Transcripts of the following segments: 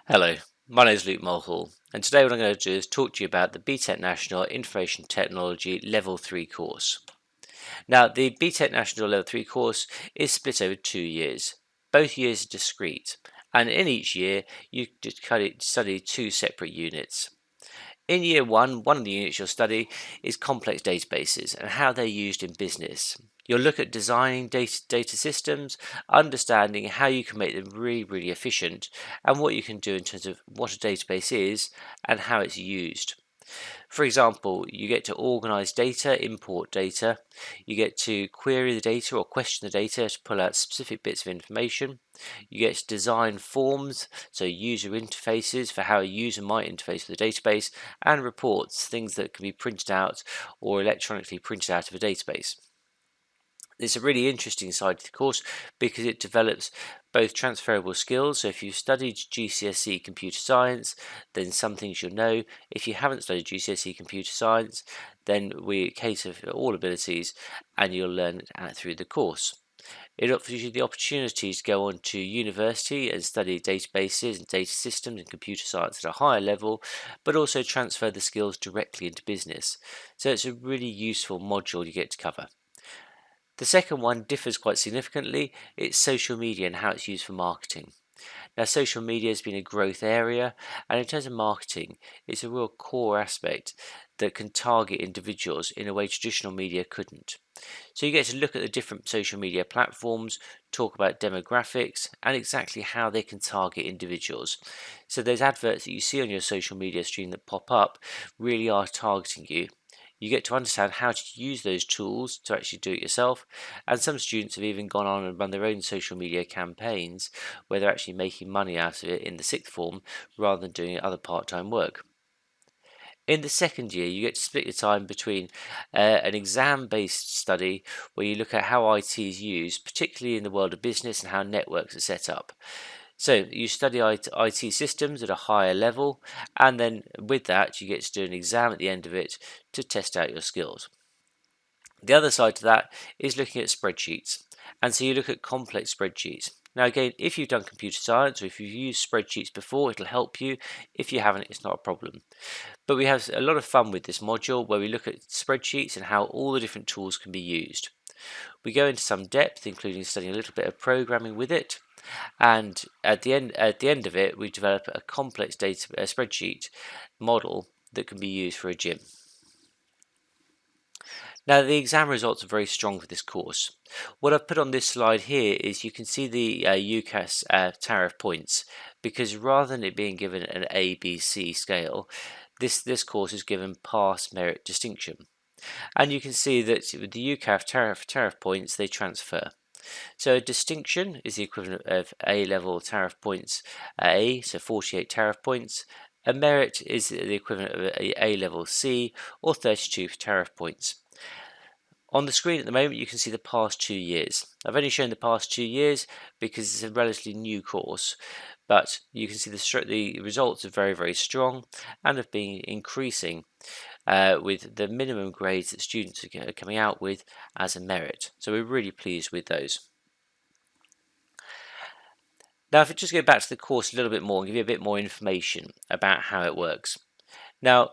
Hello, my name is Luke Mulhall, and today what I'm going to do is talk to you about the BTEC National Information Technology Level 3 course. Now, the BTEC National Level 3 course is split over 2 years. Both years are discrete, and in each year you study 2 separate units. In year one of the units you'll study is complex databases and how they're used in business. You'll look at designing data systems, understanding how you can make them really efficient, and what you can do in terms of what a database is and how it's used. For example, you get to organize data, import data, you get to query the data or question the data to pull out specific bits of information, you get to design forms, so user interfaces for how a user might interface with a database, and reports, things that can be printed out or electronically printed out of a database. It's a really interesting side of the course because it develops both transferable skills. So if you've studied GCSE computer science, then some things you'll know. If you haven't studied GCSE computer science, then we cater for all abilities and you'll learn it through the course. It offers you the opportunity to go on to university and study databases and data systems and computer science at a higher level, but also transfer the skills directly into business. So it's a really useful module you get to cover. The second one differs quite significantly. It's social media and how it's used for marketing. Now, social media has been a growth area, and in terms of marketing, it's a real core aspect that can target individuals in a way traditional media couldn't. So you get to look at the different social media platforms, talk about demographics, and exactly how they can target individuals. So those adverts that you see on your social media stream that pop up really are targeting you. You get to understand how to use those tools to actually do it yourself, and some students have even gone on and run their own social media campaigns where they're actually making money out of it in the sixth form rather than doing other part-time work. In the second year, you get to split your time between an exam-based study where you look at how IT is used, particularly in the world of business and how networks are set up. So you study IT systems at a higher level, and then with that, you get to do an exam at the end of it to test out your skills. The other side to that is looking at spreadsheets. And so you look at complex spreadsheets. Now, again, if you've done computer science or if you've used spreadsheets before, it'll help you. If you haven't, it's not a problem. But we have a lot of fun with this module where we look at spreadsheets and how all the different tools can be used. We go into some depth, including studying a little bit of programming with it. And at the end of it, we develop a complex spreadsheet model that can be used for a gym. Now, the exam results are very strong for this course. What I've put on this slide here is you can see the UCAS tariff points, because rather than it being given an A, B, C scale, this course is given pass, merit, distinction. And you can see that with the UCAS tariff points, they transfer. So a distinction is the equivalent of A-level tariff points A, so 48 tariff points. A merit is the equivalent of A-level C, or 32 tariff points. On the screen at the moment, you can see the past 2 years. I've only shown the past 2 years because it's a relatively new course, but you can see the results are very strong and have been increasing with the minimum grades that students are coming out with as a merit. So we're really pleased with those. Now, if I just go back to the course a little bit more and give you a bit more information about how it works. Now,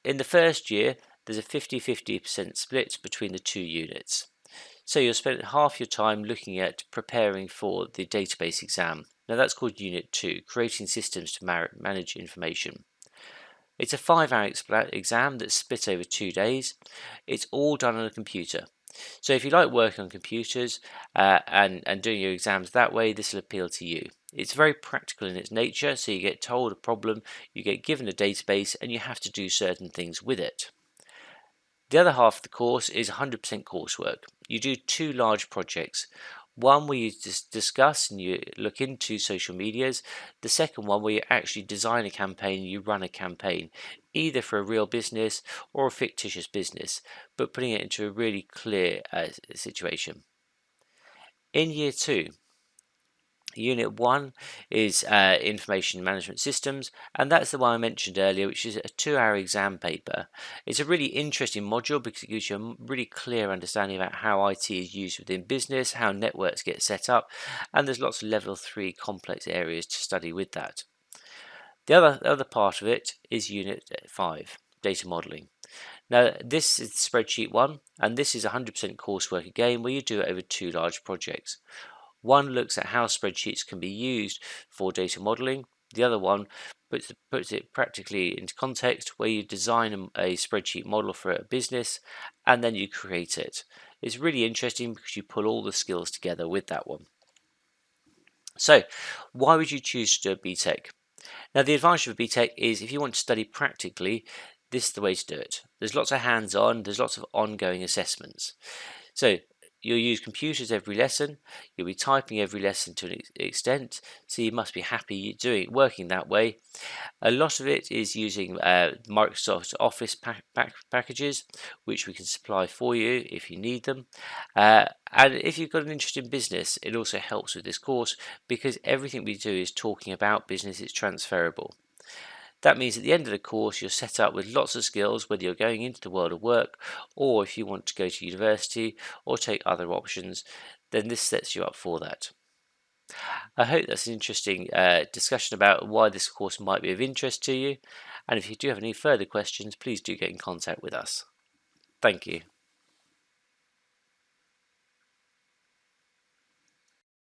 in the first year, there's a 50-50% split between the 2 units. So you'll spend half your time looking at preparing for the database exam. Now that's called Unit 2, creating systems to manage information. It's a 5-hour exam that's split over 2 days. It's all done on a computer. So if you like working on computers and doing your exams that way, this will appeal to you. It's very practical in its nature, so you get told a problem, you get given a database, and you have to do certain things with it. The other half of the course is 100% coursework. You do 2 large projects. One where you discuss and you look into social medias. The second one where you actually design a campaign, you run a campaign, either for a real business or a fictitious business, but putting it into a really clear situation. In year 2, Unit 1 is Information Management Systems, and that's the one I mentioned earlier, which is a 2-hour exam paper. It's a really interesting module because it gives you a really clear understanding about how IT is used within business, how networks get set up, and there's lots of level 3 complex areas to study with that. The other part of it is Unit 5, Data Modeling. Now, this is Spreadsheet 1, and this is 100% coursework again, where you do it over 2 large projects. One looks at how spreadsheets can be used for data modeling. The other one puts it practically into context, where you design a spreadsheet model for a business and then you create it. It's really interesting because you pull all the skills together with that one. So, why would you choose to do a BTEC? Now, the advantage of a BTEC is if you want to study practically, this is the way to do it. There's lots of hands-on, there's lots of ongoing assessments. So, you'll use computers every lesson, you'll be typing every lesson to an extent, so you must be happy working that way. A lot of it is using Microsoft Office packages, which we can supply for you if you need them. And if you've got an interest in business, it also helps with this course because everything we do is talking about business, it's transferable. That means at the end of the course, you're set up with lots of skills, whether you're going into the world of work or if you want to go to university or take other options, then this sets you up for that. I hope that's an interesting discussion about why this course might be of interest to you. And if you do have any further questions, please do get in contact with us. Thank you.